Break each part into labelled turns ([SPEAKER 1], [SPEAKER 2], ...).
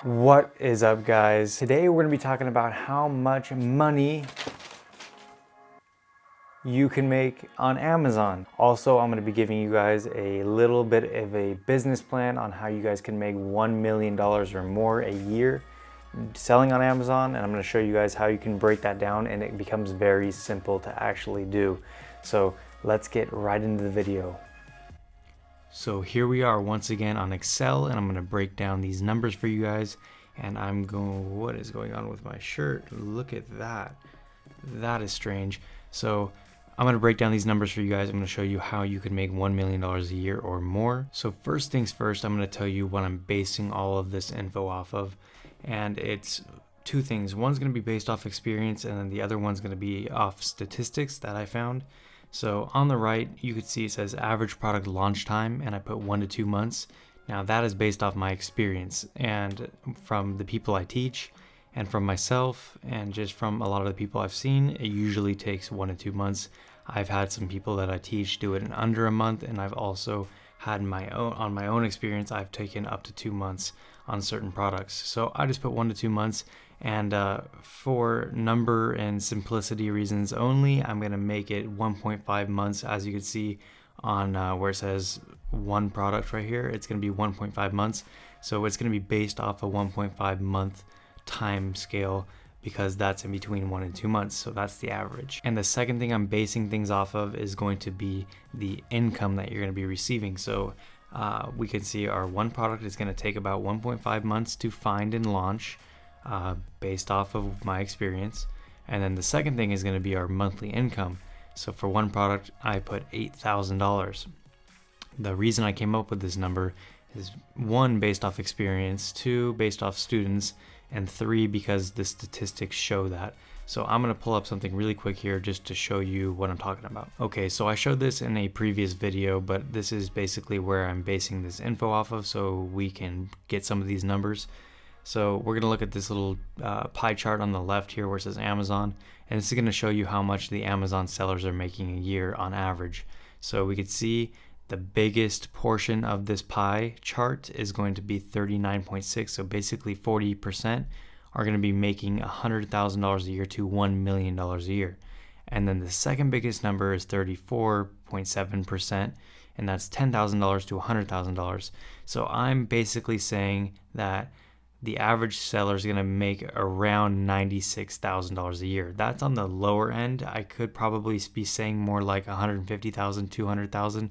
[SPEAKER 1] What is up, guys? Today we're going to be talking about how much money you can make on Amazon. Also, I'm going to be giving you guys a little bit of a business plan on how you guys can make $1 million or more a year selling on Amazon, and I'm going to show you guys how you can break that down, and it becomes very simple to actually do. So let's get right into the video. So here we are once again on Excel, and I'm going to break down these numbers for you guys. And I'm going, what is going on with my shirt? Look at that. That is strange. So I'm going to break down these numbers for you guys. I'm going to show you how you can make $1 million a year or more. So first things first, I'm going to tell you what I'm basing all of this info off of. And it's two things. One's going to be based off experience, and then the other one's going to be off statistics that I found. So on the right, you can see it says average product launch time, and I put 1 to 2 months. Now that is based off my experience and from the people I teach and from myself and just from a lot of the people I've seen. It usually takes 1 to 2 months. I've had some people that I teach do it in under a month, and I've also had my own experience, I've taken up to 2 months on certain products. So I just put 1 to 2 months. And for number and simplicity reasons only, I'm going to make it 1.5 months. As you can see on where it says one product right here, it's going to be 1.5 months. So it's going to be based off a 1.5 month time scale because that's in between 1 and 2 months. So that's the average. And the second thing I'm basing things off of is going to be the income that you're going to be receiving. So we can see our one product is going to take about 1.5 months to find and launch. Based off of my experience. And then the second thing is going to be our monthly income. So for one product, I put $8,000. The reason I came up with this number is 1, based off experience, 2, based off students, and 3, because the statistics show that. So I'm going to pull up something really quick here just to show you what I'm talking about. Okay, so I showed this in a previous video, but this is basically where I'm basing this info off of so we can get some of these numbers. So we're going to look at this little pie chart on the left here where it says Amazon, and this is going to show you how much the Amazon sellers are making a year on average. So we could see the biggest portion of this pie chart is going to be 39.6. So basically 40% are going to be making $100,000 a year to $1 million a year. And then the second biggest number is 34.7%, and that's $10,000 to $100,000. So I'm basically saying that the average seller is going to make around $96,000 a year. That's on the lower end. I could probably be saying more like $150,000, $200,000.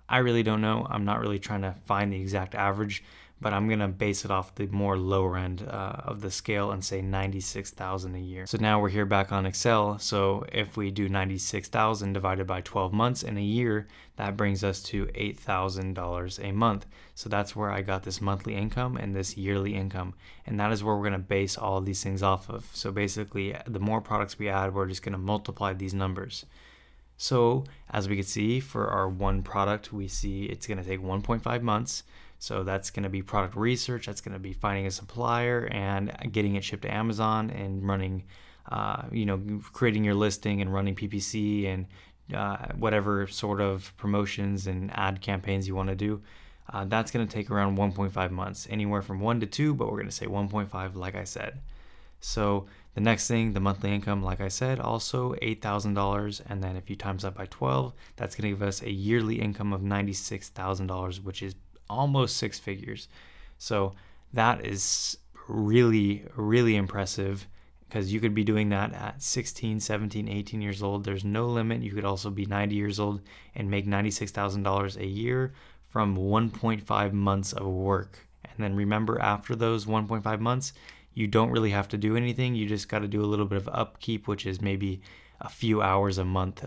[SPEAKER 1] I really don't know. I'm not really trying to find the exact average, but I'm going to base it off the more lower end of the scale and say $96,000 a year. So now we're here back on Excel. So if we do $96,000 divided by 12 months in a year, that brings us to $8,000 a month. So that's where I got this monthly income and this yearly income. And that is where we're going to base all of these things off of. So basically, the more products we add, we're just going to multiply these numbers. So as we can see, for our one product, we see it's going to take 1.5 months. So that's going to be product research, that's going to be finding a supplier and getting it shipped to Amazon and running, creating your listing and running PPC and whatever sort of promotions and ad campaigns you want to do. That's going to take around 1.5 months, anywhere from 1 to 2, but we're going to say 1.5 like I said. So the next thing, the monthly income, like I said, also $8,000. And then if you times that by 12, that's going to give us a yearly income of $96,000, which is almost 6 figures. So that is really, really impressive because you could be doing that at 16, 17, 18 years old. There's no limit. You could also be 90 years old and make $96,000 a year from 1.5 months of work. And then remember, after those 1.5 months, you don't really have to do anything. You just got to do a little bit of upkeep, which is maybe a few hours a month.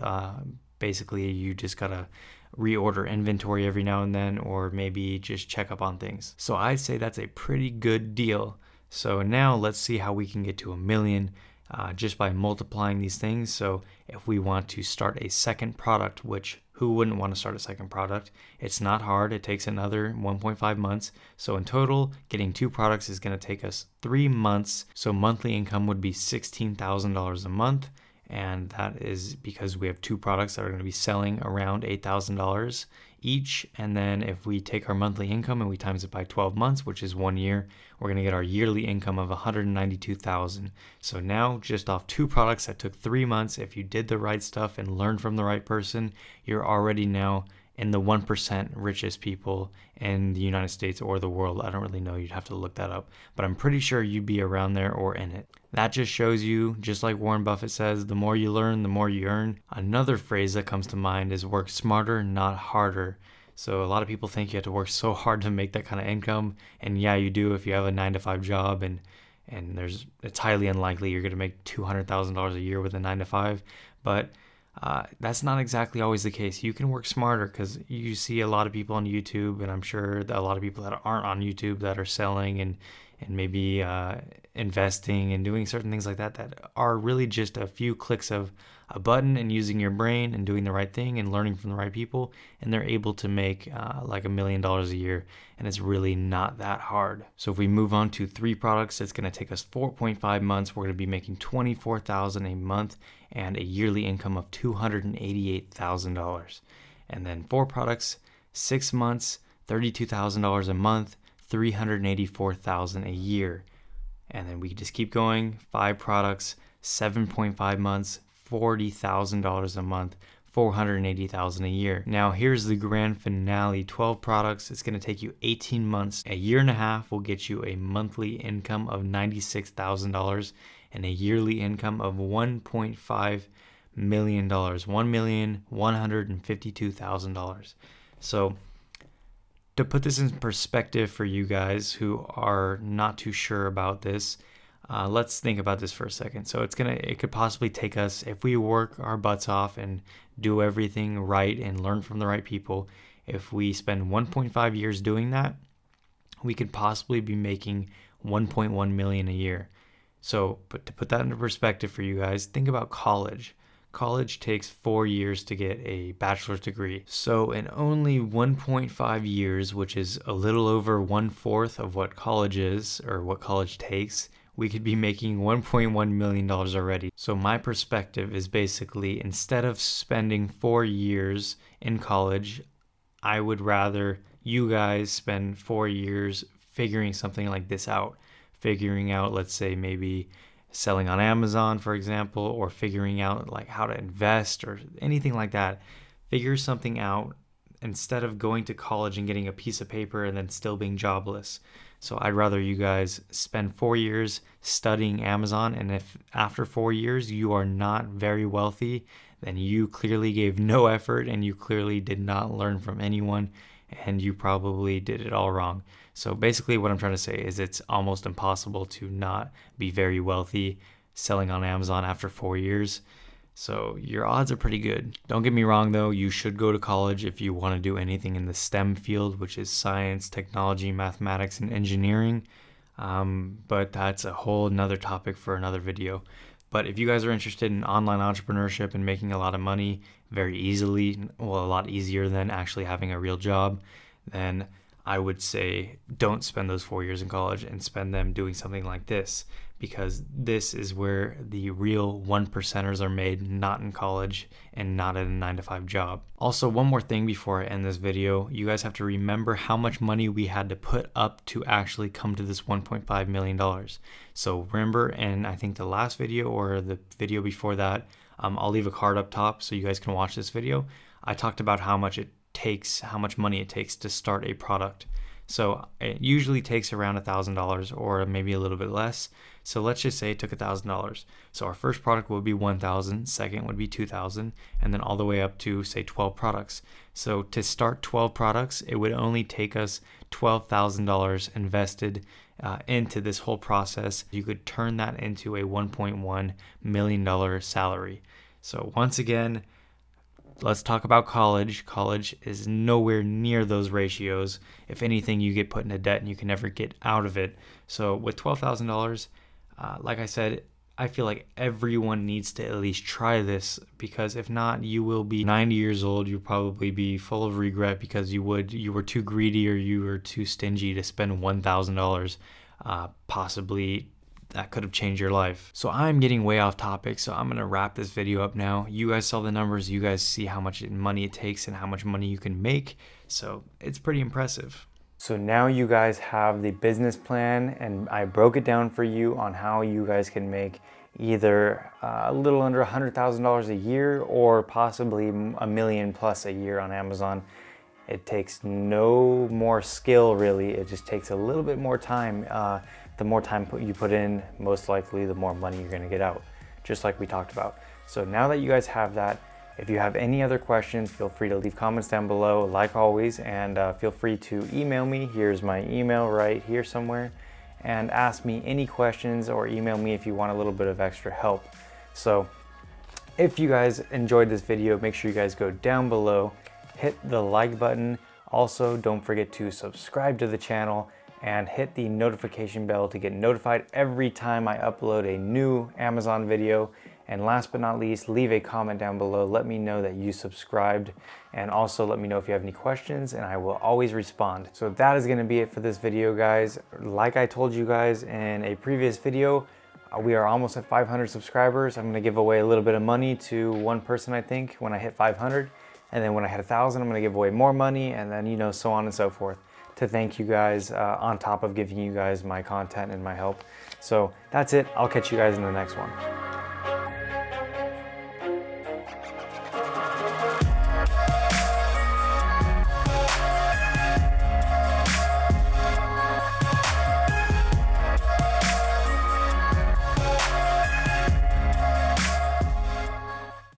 [SPEAKER 1] Basically, you just got to reorder inventory every now and then, or maybe just check up on things. So I'd say that's a pretty good deal. So now let's see how we can get to $1 million just by multiplying these things. So if we want to start a second product, which who wouldn't want to start a second product? It's not hard. It takes another 1.5 months. So in total, getting 2 products is going to take us 3 months. So monthly income would be $16,000 a month. And that is because we have two products that are going to be selling around $8,000 each. And then if we take our monthly income and we times it by 12 months, which is 1 year, we're going to get our yearly income of $192,000. So now, just off two products that took 3 months, if you did the right stuff and learned from the right person, you're already now in the 1% richest people in the United States or the world. I don't really know, you'd have to look that up, but I'm pretty sure you'd be around there or in it. That just shows you, just like Warren Buffett says, the more you learn, the more you earn. Another phrase that comes to mind is work smarter, not harder. So a lot of people think you have to work so hard to make that kind of income, and yeah, you do if you have a 9-to-5 job, and it's highly unlikely you're going to make $200,000 a year with a 9-to-5, but that's not exactly always the case. You can work smarter because you see a lot of people on YouTube, and I'm sure that a lot of people that aren't on YouTube that are selling and maybe investing and doing certain things like that are really just a few clicks of a button and using your brain and doing the right thing and learning from the right people, and they're able to make like $1 million a year, and it's really not that hard. So if we move on to 3 products, it's going to take us 4.5 months. We're going to be making $24,000 a month and a yearly income of $288,000. And then 4 products, 6 months, $32,000 a month, $384,000 a year. And then we just keep going. 5 products, 7.5 months, $40,000 a month, $480,000 a year. Now here's the grand finale. 12 products. It's going to take you 18 months. A year and a half will get you a monthly income of $96,000 and a yearly income of $1.5 million, $1,152,000. So to put this in perspective for you guys who are not too sure about this, let's think about this for a second. So it could possibly take us, if we work our butts off and do everything right and learn from the right people, if we spend 1.5 years doing that, we could possibly be making $1.1 million a year. So, but to put that into perspective for you guys, think about college. College takes 4 years to get a bachelor's degree. So in only 1.5 years, which is a little over 1/4 of what college is or what college takes, we could be making $1.1 million already. So my perspective is basically, instead of spending 4 years in college, I would rather you guys spend 4 years figuring something like this out. Figuring out, let's say, maybe selling on Amazon, for example, or figuring out like how to invest or anything like that. Figure something out instead of going to college and getting a piece of paper and then still being jobless. So I'd rather you guys spend 4 years studying Amazon, and if after 4 years you are not very wealthy, then you clearly gave no effort and you clearly did not learn from anyone, and you probably did it all wrong. So basically what I'm trying to say is it's almost impossible to not be very wealthy selling on Amazon after 4 years. So your odds are pretty good. Don't get me wrong though, you should go to college if you want to do anything in the STEM field, which is science, technology, mathematics, and engineering. But that's a whole nother topic for another video. But if you guys are interested in online entrepreneurship and making a lot of money very easily, well, a lot easier than actually having a real job, then I would say don't spend those 4 years in college and spend them doing something like this, because this is where the real 1%ers are made, not in college and not at a 9-to-5 job. Also, one more thing before I end this video, you guys have to remember how much money we had to put up to actually come to this $1.5 million. So remember, and I think the last video or the video before that, I'll leave a card up top so you guys can watch this video. I talked about how much money it takes to start a product. So it usually takes around $1,000 or maybe a little bit less. So let's just say it took $1,000. So our first product would be $1,000, second would be $2,000, and then all the way up to say 12 products. So to start 12 products, it would only take us $12,000 invested into this whole process. You could turn that into a $1.1 million salary. So once again, let's talk about college. College is nowhere near those ratios. If anything, you get put into debt and you can never get out of it. So with $12,000, like I said, I feel like everyone needs to at least try this, because if not, you will be 90 years old. You'll probably be full of regret because you were too greedy or you were too stingy to spend $1,000, possibly that could have changed your life. So I'm getting way off topic, so I'm gonna wrap this video up now. You guys saw the numbers, you guys see how much money it takes and how much money you can make. So it's pretty impressive. So now you guys have the business plan, and I broke it down for you on how you guys can make either a little under $100,000 a year or possibly $1 million plus a year on Amazon. It takes no more skill really, it just takes a little bit more time. The more time you put in, most likely the more money you're gonna get out, just like we talked about. So now that you guys have that, if you have any other questions, feel free to leave comments down below, like always, and feel free to email me. Here's my email right here somewhere, and ask me any questions or email me if you want a little bit of extra help. So if you guys enjoyed this video, make sure you guys go down below, hit the like button. Also, don't forget to subscribe to the channel and hit the notification bell to get notified every time I upload a new Amazon video. And last but not least, leave a comment down below. Let me know that you subscribed, and also let me know if you have any questions, and I will always respond. So that is gonna be it for this video, guys. Like I told you guys in a previous video, we are almost at 500 subscribers. I'm gonna give away a little bit of money to one person, I think, when I hit 500. And then when I hit 1,000, I'm gonna give away more money, and then, you know, so on and so forth, to thank you guys on top of giving you guys my content and my help. So that's it. I'll catch you guys in the next one.